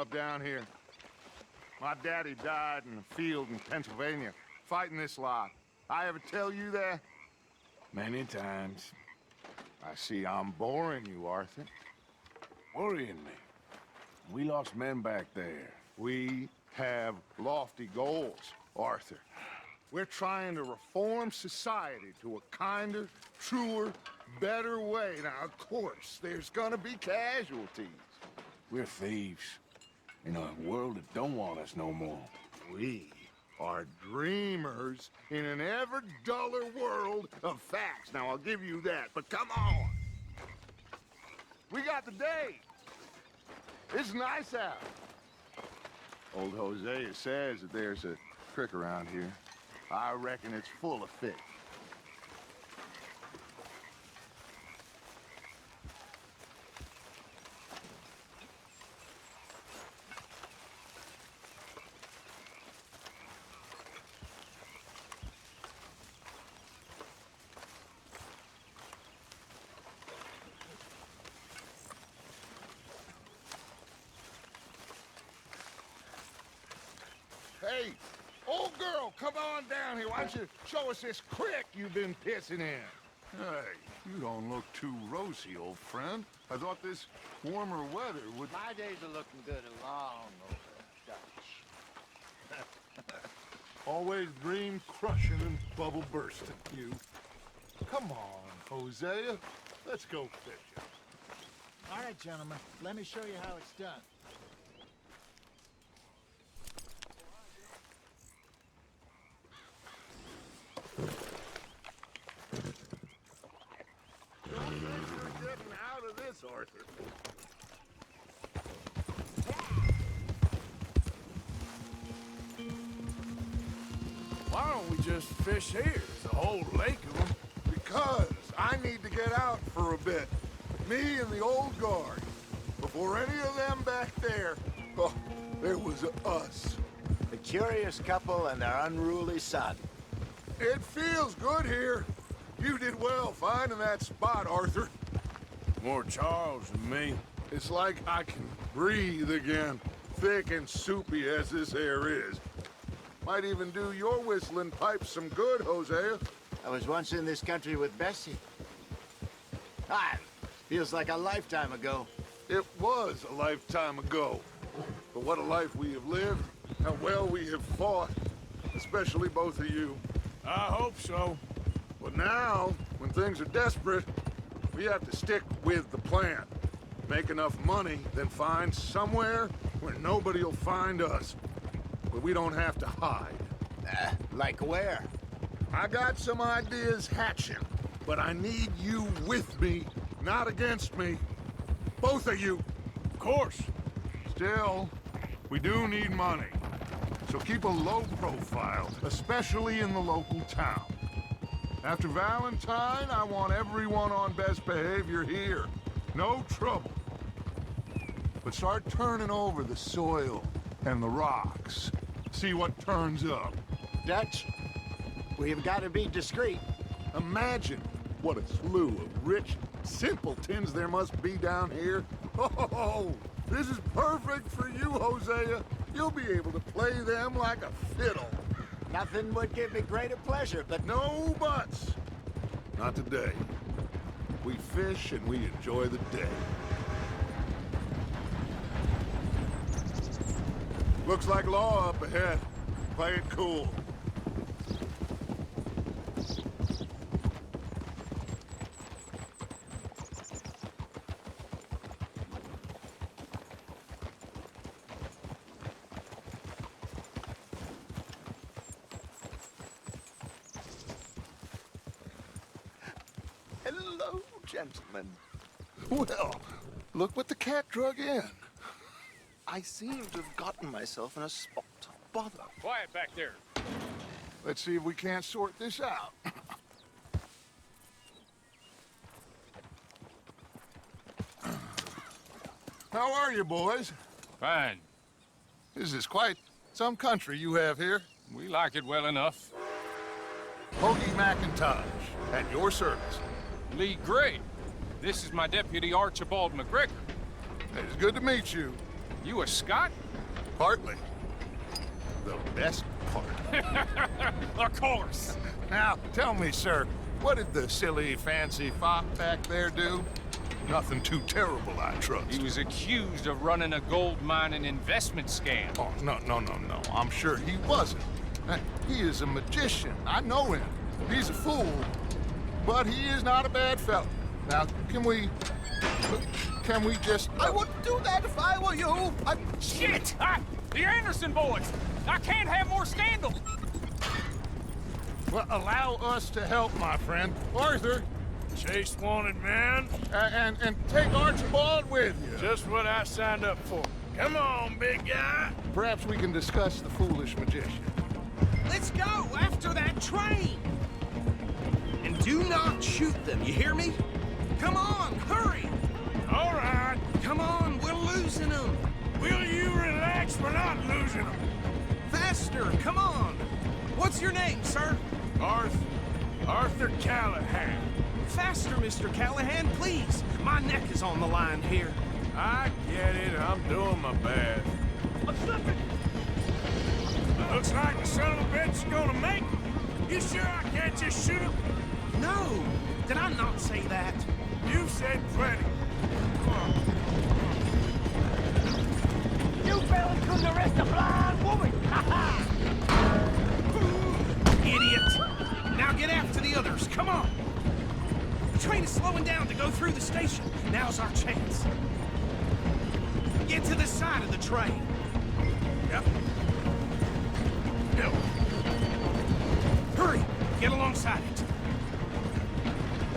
up down here. My daddy died in the field in Pennsylvania, fighting this lot. I ever tell you that? Many times. I see I'm boring you, Arthur. Worrying me. We lost men back there. We have lofty goals, Arthur. We're trying to reform society to a kinder, truer, better way. Now, of course, there's gonna be casualties. We're thieves. In a world that don't want us no more. We are dreamers in an ever duller world of facts. Now, I'll give you that, but come on. We got the day. It's nice out. Old Hosea says that there's a creek around here. I reckon it's full of fish. Hey, old girl, come on down here. Why don't you show us this creek you've been pissing in? Hey, you don't look too rosy, old friend. I thought this warmer weather would... My days are looking good along over Dutch. Always dream crushing and bubble bursting, you. Come on, Hosea. Let's go fishing. All right, gentlemen. Let me show you how it's done. You're getting out of this, Arthur. Why don't we just fish here? There's a whole lake of them. Because I need to get out for a bit. Me and the old guard. Before any of them back there, oh, there was us. The curious couple and their unruly son. It feels good here. You did well finding that spot, Arthur. More Charles than me. It's like I can breathe again, thick and soupy as this air is. Might even do your whistling pipes some good, Hosea. I was once in this country with Bessie. Ah, feels like a lifetime ago. It was a lifetime ago. But what a life we have lived, how well we have fought, especially both of you. I hope so. But now, when things are desperate, we have to stick with the plan. Make enough money, then find somewhere where nobody will find us. Where we don't have to hide. Like where? I got some ideas hatching, but I need you with me, not against me. Both of you. Of course. Still, we do need money. So keep a low profile, especially in the local town. After Valentine, I want everyone on best behavior here. No trouble. But start turning over the soil and the rocks. See what turns up. Dutch, we've got to be discreet. Imagine what a slew of rich simpletons there must be down here. Oh, this is perfect for you, Hosea. You'll be able to play them like a fiddle. Nothing would give me greater pleasure, but No buts. Not today. We fish and we enjoy the day. Looks like law up ahead. Play it cool. hello, gentlemen. Well, look what the cat drug in. I seem to have gotten myself in a spot of bother. Quiet back there. Let's see if we can't sort this out. How are you, boys? Fine. This is quite some country you have here. We like it well enough. Hoagie McIntosh, at your service. Lee Gray. This is my deputy Archibald McGregor. It's good to meet you. You a Scot? Partly. The best part. Of course. Now, tell me, sir, what did the silly, fancy fop back there do? Nothing too terrible, I trust. He was accused of running a gold mining investment scam. Oh, no. I'm sure he wasn't. He is a magician. I know him. He's a fool, but he is not a bad fellow. Now, can we just... I wouldn't do that if I were you. Shit! The Anderson boys! I can't have more scandal! Well, allow us to help, my friend. Arthur, Chase wanted man. and take Archibald with you. Just what I signed up for. Come on, big guy. Perhaps we can discuss the foolish magician. Let's go after that train! And do not shoot them, you hear me? Come on, hurry! All right. Come on, we're losing them! Will you relax? We're not losing them. Faster, come on! What's your name, sir? Arthur Callahan. Faster, Mr. Callahan, please! My neck is on the line here. I get it. I'm doing my best. I'm slipping! Looks like the son of a bitch is gonna make it. You sure I can't just shoot him? No! Did I not say that? You said plenty. You fellas couldn't arrest a blind woman! Idiot! Now get after the others, come on! The train is slowing down to go through the station. Now's our chance. Get to the side of the train. Yep. Hurry! Get alongside it.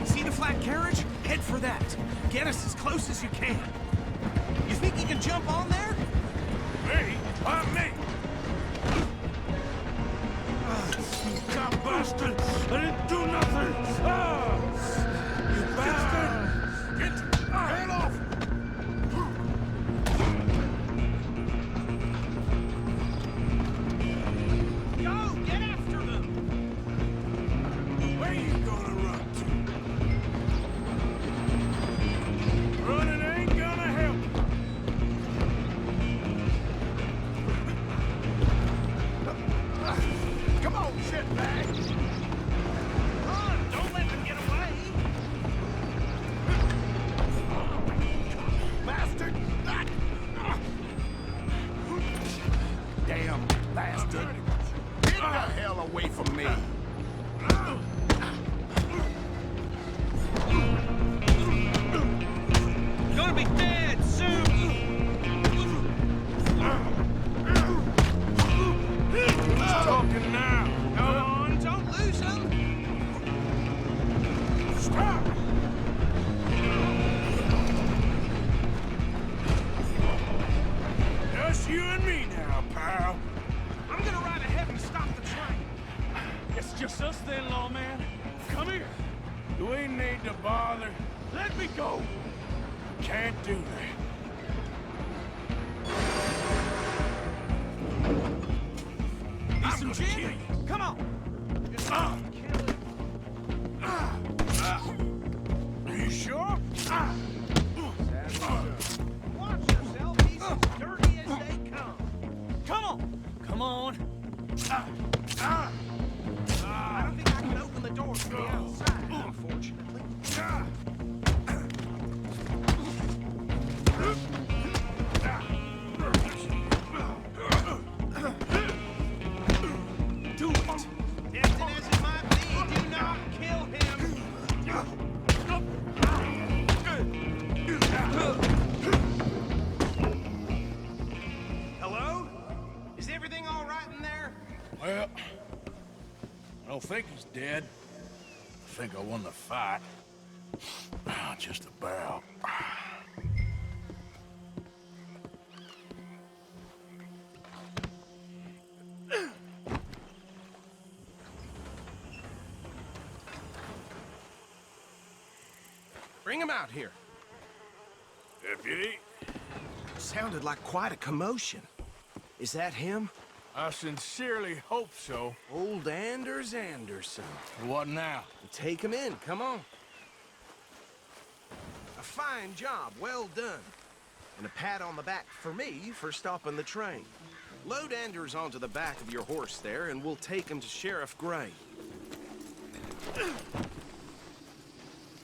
See the flat carriage? Head for that. Get us as close as you can. You think you can jump on there? Me? Why me? You got busted! I didn't do nothing! You bastard! Get off! Go! Get after them! Where you gonna run to? Running ain't gonna help. Come on, shitbag! Run! Don't let them get away! Bastard! Damn bastard! Get the hell away from me! Gonna be dead soon! Who's talking now? Go on, don't lose them! Stop! Just you and me now, pal. I'm gonna ride ahead and stop the train. It's just us then, lawman. Come here. Do we need to bother? Let me go. Can't do that. Need some gin? Come on! Are you sure? Watch yourself, he's as dirty as they come. Come on! Come on! I don't think I can open the door from the outside, unfortunately. Do it! Tempting as it might be, do not kill him! Hello? Is everything all right in there? Well, I don't think he's dead. I think I won the fight. Just about. Bring him out here. Deputy, Sounded like quite a commotion. Is that him? I sincerely hope so. Old Anders Anderson. What now? Take him in, come on. A fine job, well done. And a pat on the back for me for stopping the train. Load Anders onto the back of your horse there, and we'll take him to Sheriff Gray.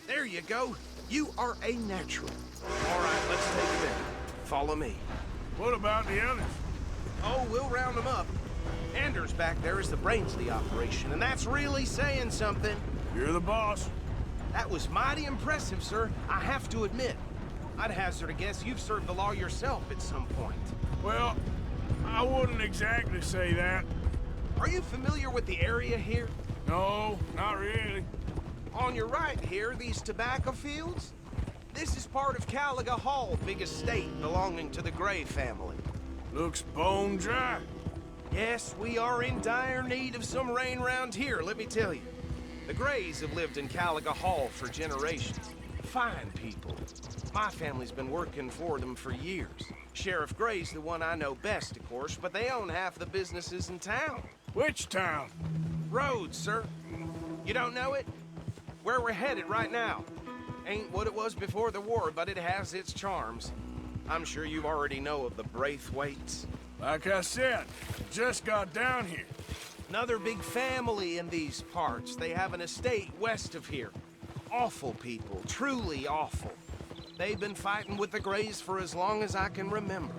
There you go. You are a natural. All right, let's take him in. Follow me. What about the others? Oh, we'll round them up. Anders back there is the brains of the operation, and that's really saying something. You're the boss. That was mighty impressive, sir. I have to admit. I'd hazard a guess you've served the law yourself at some point. Well, I wouldn't exactly say that. Are you familiar with the area here? No, not really. On your right here, these tobacco fields? This is part of Caliga Hall, big estate belonging to the Gray family. Looks bone dry. Yes, we are in dire need of some rain round here, let me tell you. The Grays have lived in Caliga Hall for generations. Fine people. My family's been working for them for years. Sheriff Gray's the one I know best, of course, but they own half the businesses in town. Which town? Rhodes, sir. You don't know it? Where we're headed right now. Ain't what it was before the war, but it has its charms. I'm sure you already know of the Braithwaites. Like I said, just got down here. Another big family in these parts. They have an estate west of here. Awful people, truly awful. They've been fighting with the Grays for as long as I can remember.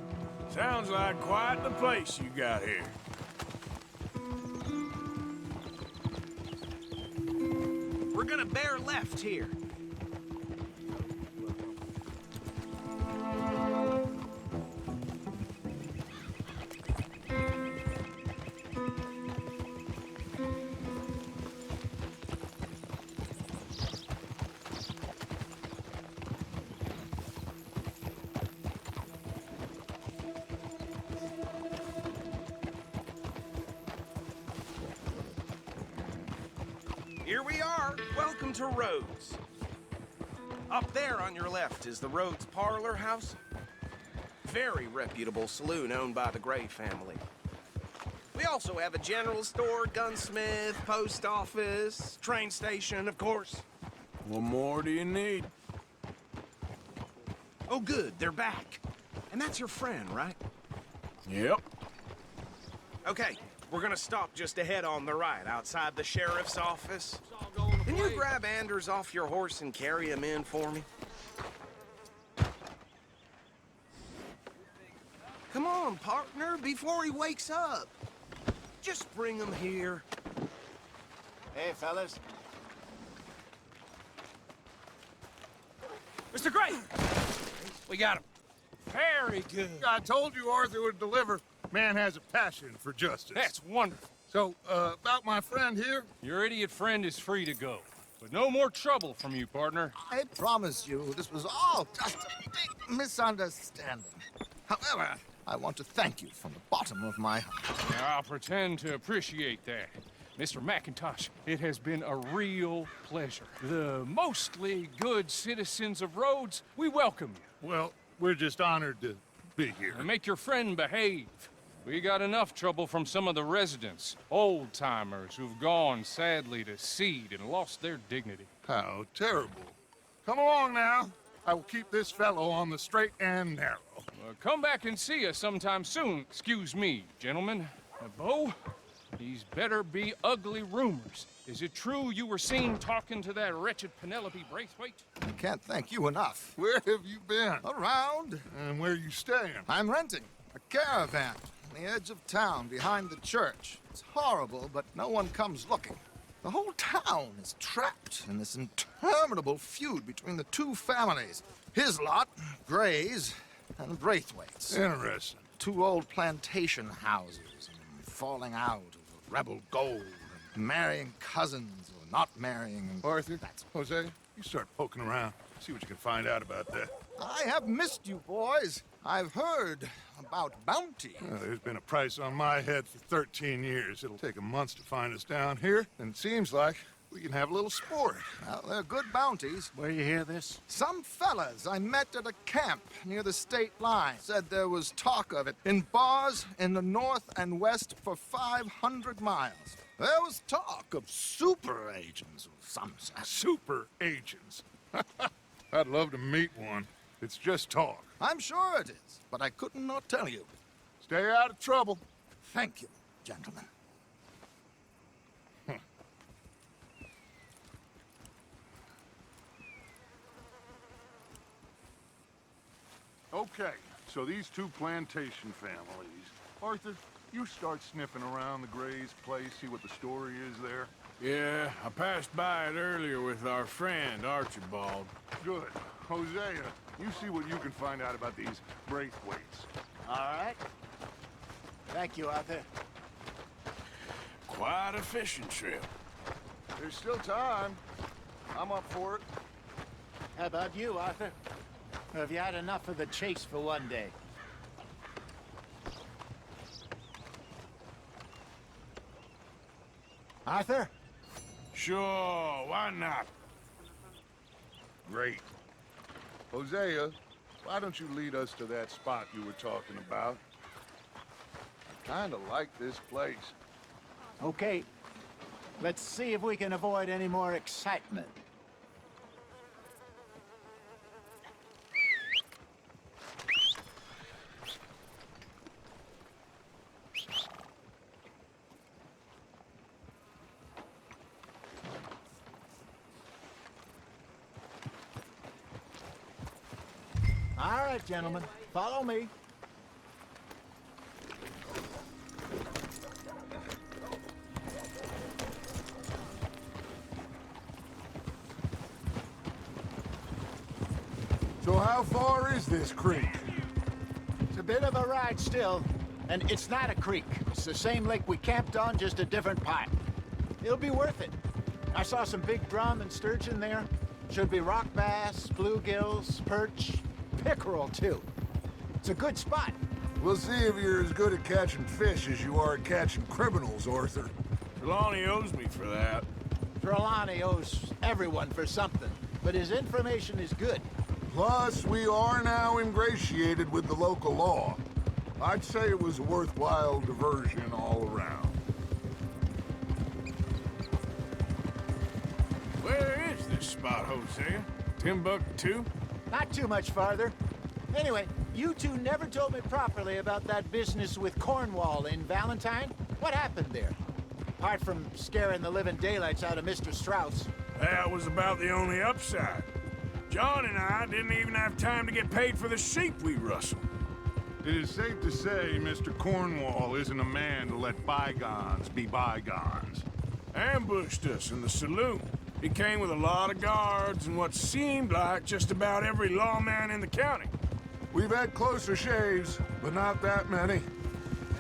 Sounds like quite the place you got here. We're gonna bear left here. Here we are. Welcome to Rhodes. Up there on your left is the Rhodes Parlor House. Very reputable saloon owned by the Gray family. We also have a general store, gunsmith, post office, train station, of course. What more do you need? Oh, good, they're back. And that's your friend, right? Yep. Okay, we're gonna stop just ahead on the right, outside the sheriff's office. Can you grab Anders off your horse and carry him in for me? Come on, partner, before he wakes up. Just bring him here. Hey, fellas. Mr. Gray! We got him. Very good. I told you Arthur would deliver. Man has a passion for justice. That's wonderful. So, about my friend here? Your idiot friend is free to go. But no more trouble from you, partner. I promise you, this was all just a big misunderstanding. However, I want to thank you from the bottom of my heart. I'll pretend to appreciate that. Mr. McIntosh, it has been a real pleasure. The mostly good citizens of Rhodes, we welcome you. Well, we're just honored to be here. And make your friend behave. We got enough trouble from some of the residents, old-timers who've gone, sadly, to seed and lost their dignity. How terrible. Come along now. I will keep this fellow on the straight and narrow. Come back and see us sometime soon. Excuse me, gentlemen. Bo, these better be ugly rumors. Is it true you were seen talking to that wretched Penelope Braithwaite? I can't thank you enough. Where have you been? Around, And where you staying? I'm renting a caravan on the edge of town behind the church. It's horrible, but no one comes looking. The whole town is trapped in this interminable feud between the two families. His lot, Gray's, and Braithwaite's. Interesting. Two old plantation houses, and falling out of rebel gold, and marrying cousins or not marrying. And Arthur, Jose, you start poking around. See what you can find out about that. I have missed you, boys. I've heard about bounty. There's been a price on my head for 13 years. It'll take 'em months to find us down here, and it seems like we can have a little sport. Well, they're good bounties. Where you hear this? Some fellas I met at a camp near the state line said there was talk of it in bars in the north and west for 500 miles. There was talk of super agents of some sort. Super agents. I'd love to meet one. It's just talk. I'm sure it is, but I could not tell you. Stay out of trouble. Thank you, gentlemen. Okay, so these two plantation families. Arthur, you start sniffing around the Gray's place, see what the story is there. Yeah, I passed by it earlier with our friend, Archibald. Good. Hosea, you see what you can find out about these Braithwaites. All right. Thank you, Arthur. Quite a fishing trip. There's still time. I'm up for it. How about you, Arthur? Or have you had enough of the chase for one day? Arthur? Sure, why not? Great. Hosea, why don't you lead us to that spot you were talking about? I kinda like this place. Okay. Let's see if we can avoid any more excitement. All right, gentlemen, follow me. So how far is this creek? It's a bit of a ride still, and it's not a creek. It's the same lake we camped on, just a different part. It'll be worth it. I saw some big drum and sturgeon there. Should be rock bass, bluegills, perch, pickerel too. It's a good spot. We'll see if you're as good at catching fish as you are at catching criminals, Arthur. Trelawney owes me for that. Trelawney owes everyone for something, but his information is good. Plus, we are now ingratiated with the local law. I'd say it was a worthwhile diversion all around. Where is this spot, Hosea? Timbuktu? Not too much farther. Anyway, you two never told me properly about that business with Cornwall in Valentine. What happened there? Apart from scaring the living daylights out of Mr. Strauss. That was about the only upside. John and I didn't even have time to get paid for the sheep we rustled. It is safe to say Mr. Cornwall isn't a man to let bygones be bygones. Ambushed us in the saloon. He came with a lot of guards and what seemed like just about every lawman in the county. We've had closer shaves, but not that many.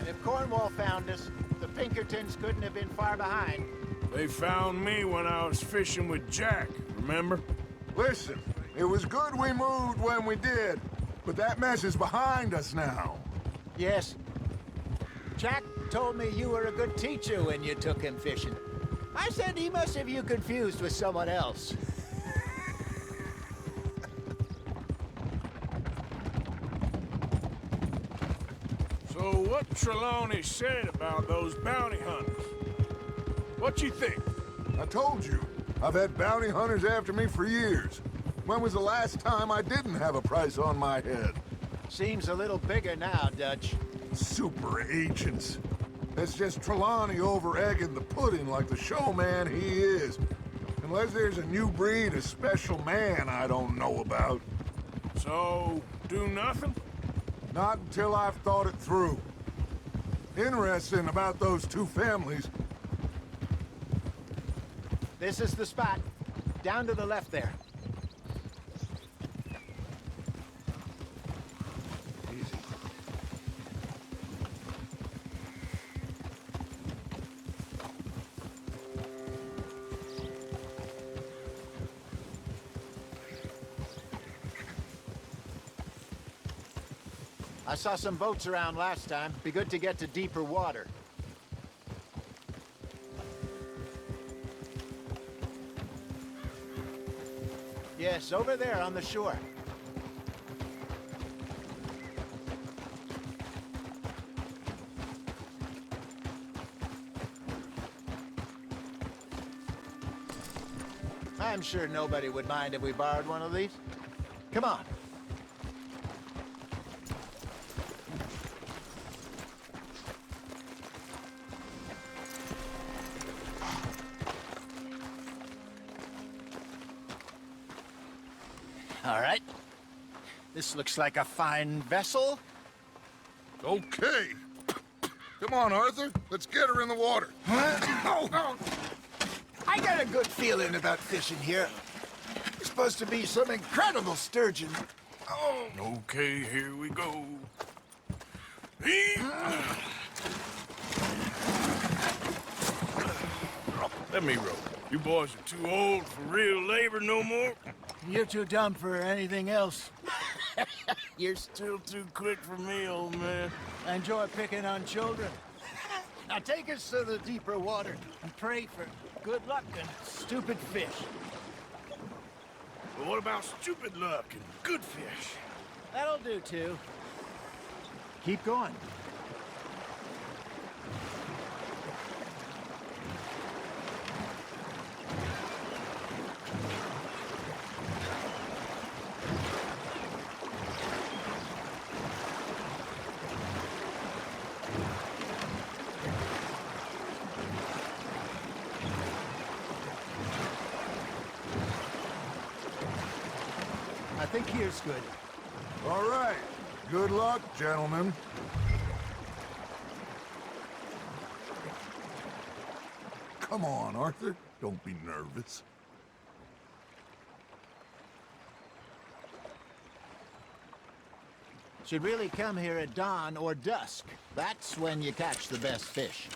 And if Cornwall found us, the Pinkertons couldn't have been far behind. They found me when I was fishing with Jack, remember? Listen, it was good we moved when we did, but that mess is behind us now. Yes. Jack told me you were a good teacher when you took him fishing. I said he must have you confused with someone else. So what Trelawney said about those bounty hunters? What you think? I told you, I've had bounty hunters after me for years. When was the last time I didn't have a price on my head? Seems a little bigger now, Dutch. Super agents. That's just Trelawney over-egging the pudding like the showman he is. Unless there's a new breed of special man I don't know about. So, do nothing? Not until I've thought it through. Interesting about those two families. This is the spot. Down to the left there. Easy. I saw some boats around last time. Be good to get to deeper water. Yes, over there on the shore. I'm sure nobody would mind if we borrowed one of these. Come on. All right. This looks like a fine vessel. Okay. Come on, Arthur. Let's get her in the water. I got a good feeling about fishing here. It's supposed to be some incredible sturgeon. Oh. Okay, here we go. Let me row. You boys are too old for real labor no more. You're too dumb for anything else. You're still too quick for me, old man. I enjoy picking on children. Now take us to the deeper water and pray for good luck and stupid fish. But what about stupid luck and good fish? That'll do too. Keep going. I think here's good. All right. Good luck, gentlemen. Come on, Arthur. Don't be nervous. Should really come here at dawn or dusk. That's when you catch the best fish.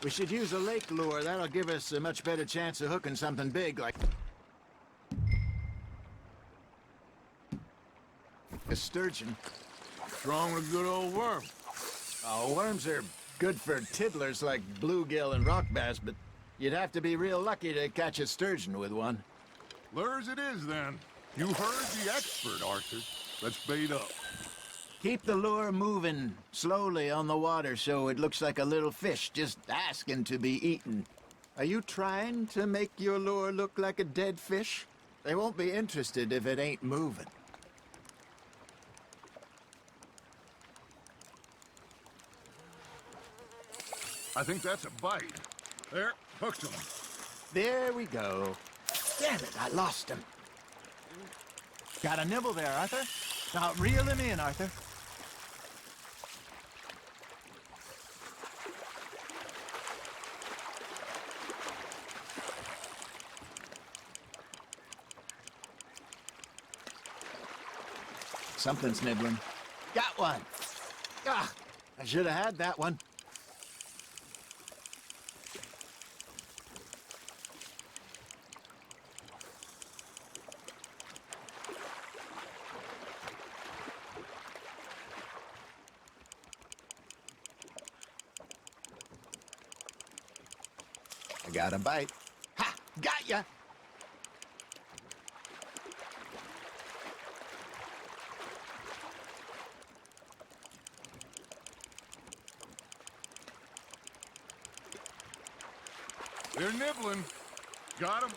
We should use a lake lure. That'll give us a much better chance of hooking something big like a sturgeon. What's wrong with a good old worm? Oh, worms are good for tiddlers like bluegill and rock bass, but you'd have to be real lucky to catch a sturgeon with one. Lures it is, then. You heard the expert, Arthur. Let's bait up. Keep the lure moving slowly on the water so it looks like a little fish just asking to be eaten. Are you trying to make your lure look like a dead fish? They won't be interested if it ain't moving. I think that's a bite. There, hooked him. There we go. Damn it, I lost him. Got a nibble there, Arthur. Now reel him in, Arthur. Something's nibbling. Got one. Ah, I should have had that one. I got a bite. Ha! Got ya! They're nibbling. Got him.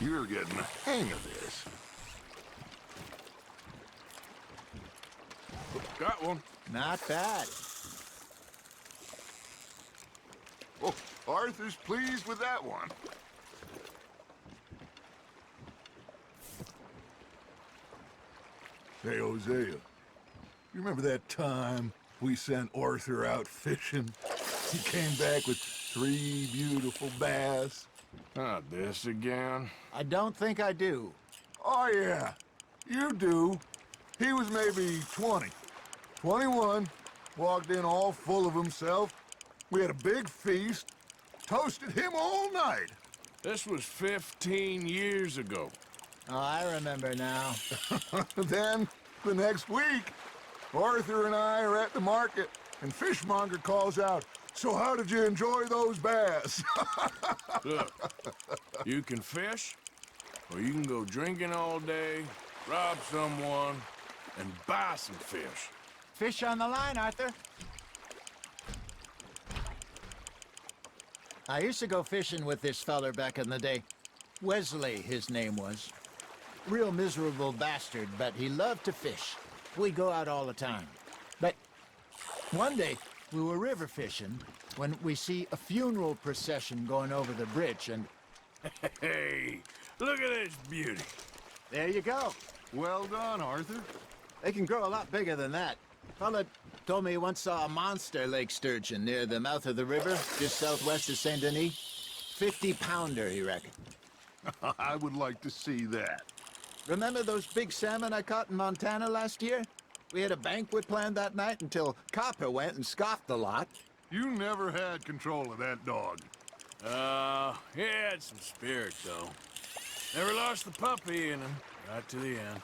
You're getting the hang of this. Got one. Not bad. Oh, Arthur's pleased with that one. Hey, Hosea. You remember that time we sent Arthur out fishing? He came back with 3 beautiful bass. Not this again. I don't think I do. Oh, yeah. You do. He was maybe 20. 21. Walked in all full of himself. We had a big feast. Toasted him all night. This was 15 years ago. Oh, I remember now. Then, the next week, Arthur and I are at the market, and Fishmonger calls out, "So how did you enjoy those bass?" Look, you can fish, or you can go drinking all day, rob someone, and buy some fish. Fish on the line, Arthur. I used to go fishing with this feller back in the day. Wesley, his name was. Real miserable bastard, but he loved to fish. We'd go out all the time. But one day, we were river fishing when we see a funeral procession going over the bridge, and Hey, look at this beauty. there you go. Well done, Arthur. They can grow a lot bigger than that. Fella told me he once saw a monster lake sturgeon near the mouth of the river, just southwest of Saint Denis. 50-pounder, he reckoned. I would like to see that. Remember those big salmon I caught in Montana last year? We had a banquet planned that night until Copper went and scoffed the lot. You never had control of that dog. He had some spirit, though. Never lost the puppy in him. Right to the end.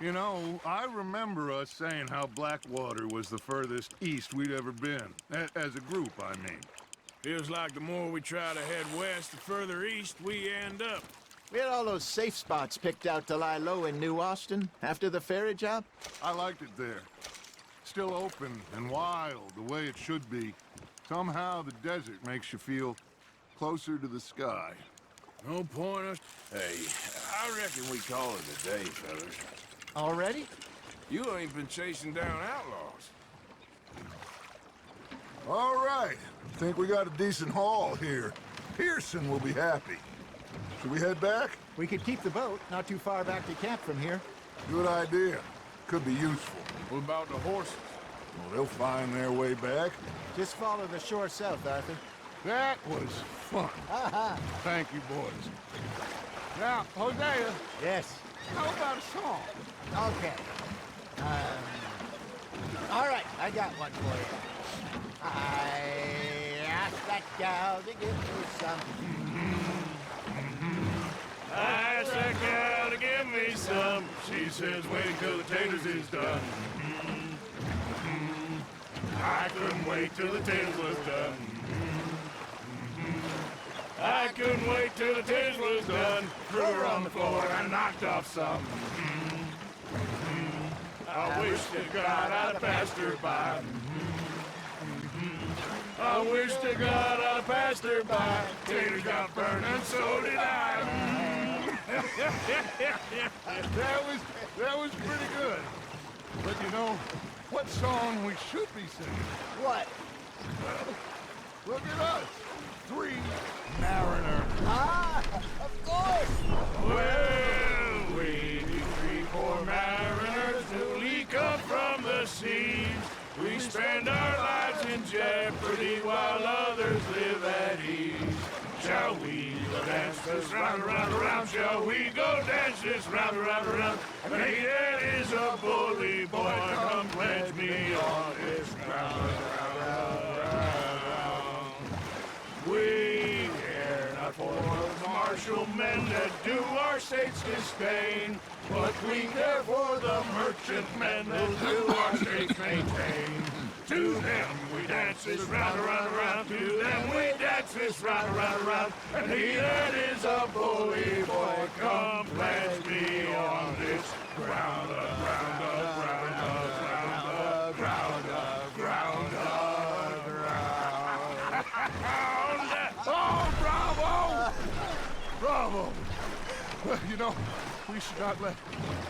You know, I remember us saying how Blackwater was the furthest east we'd ever been. As a group, I mean. Feels like the more we try to head west, the further east we end up. We had all those safe spots picked out to lie low in New Austin after the ferry job. I liked it there. Still open and wild, the way it should be. Somehow the desert makes you feel closer to the sky. No point us. Hey, I reckon we call it a day, fellas. Already? You ain't been chasing down outlaws. All right. Think we got a decent haul here. Pearson will be happy. Should we head back? We could keep the boat not too far back to camp from here. Good idea. Could be useful. What about the horses? Well, they'll find their way back. Just follow the shore south, Arthur. That was fun. Thank you, boys. Now, Hosea, Yes. how about a song? Okay. All right, I got one for you. I asked that gal to give me some. I asked that gal to give me some. She says, wait till the taters is done. I couldn't wait till the taters was done. I couldn't wait till the taters was done. Threw her on the floor and knocked off some. I wish to God I'd have passed her by. I wish to God I'd have passed her by. Taters got burned and so did I. That was pretty good. But you know, what song we should be singing? What? Look at us. 3 mariners. Ah, of course. Well, we be 3 poor mariners newly come from the seas. We spend our lives in jeopardy while others live at ease. Shall we go dance this round, around, around? Shall we go dance this round, around, around? Hey, that is a bully boy. Come pledge me on this ground, round. We care not for the martial men that do our state's disdain, but we care for the merchantmen that do our state's maintain. To them we dance this round, around, around. To them we dance this round, around, around. And he that is a bully boy, come pledge me on this ground, ground, ground, ground, ground, ground, ground. Oh, bravo! Bravo! Well, you know, we should not let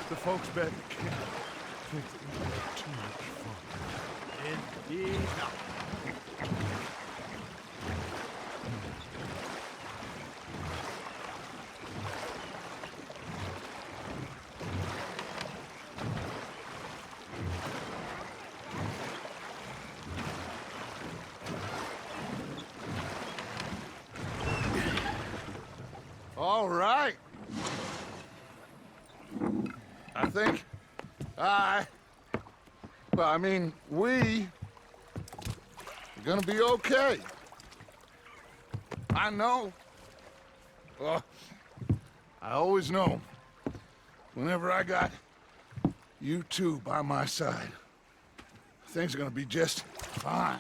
the folks back at camp think that we had too much fun. Indeed. All right. I think we are gonna be okay. I know. I always know. Whenever I got you two by my side, things are gonna be just fine.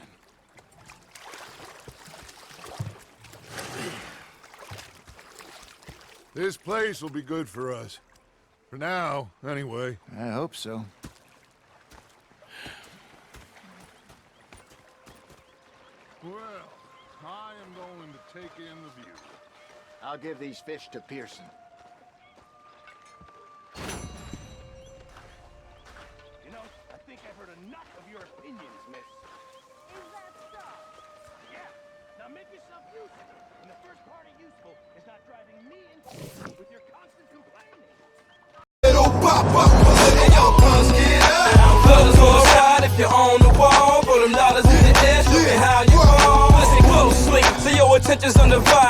This place will be good for us. For now, anyway. I hope so. I am going to take in the view. I'll give these fish to Pearson. You know, I think I've heard enough of your opinions, miss. Is that so? Yeah. Now make yourself useful. And the first part of useful is not driving me insane with your constant complaining. It'll pop up, hey, yo, punch, get up. Fellas go outside if you're on the wall. Throw them dollars in the air, show me how you fall. Listen closely, so your attention's undivided.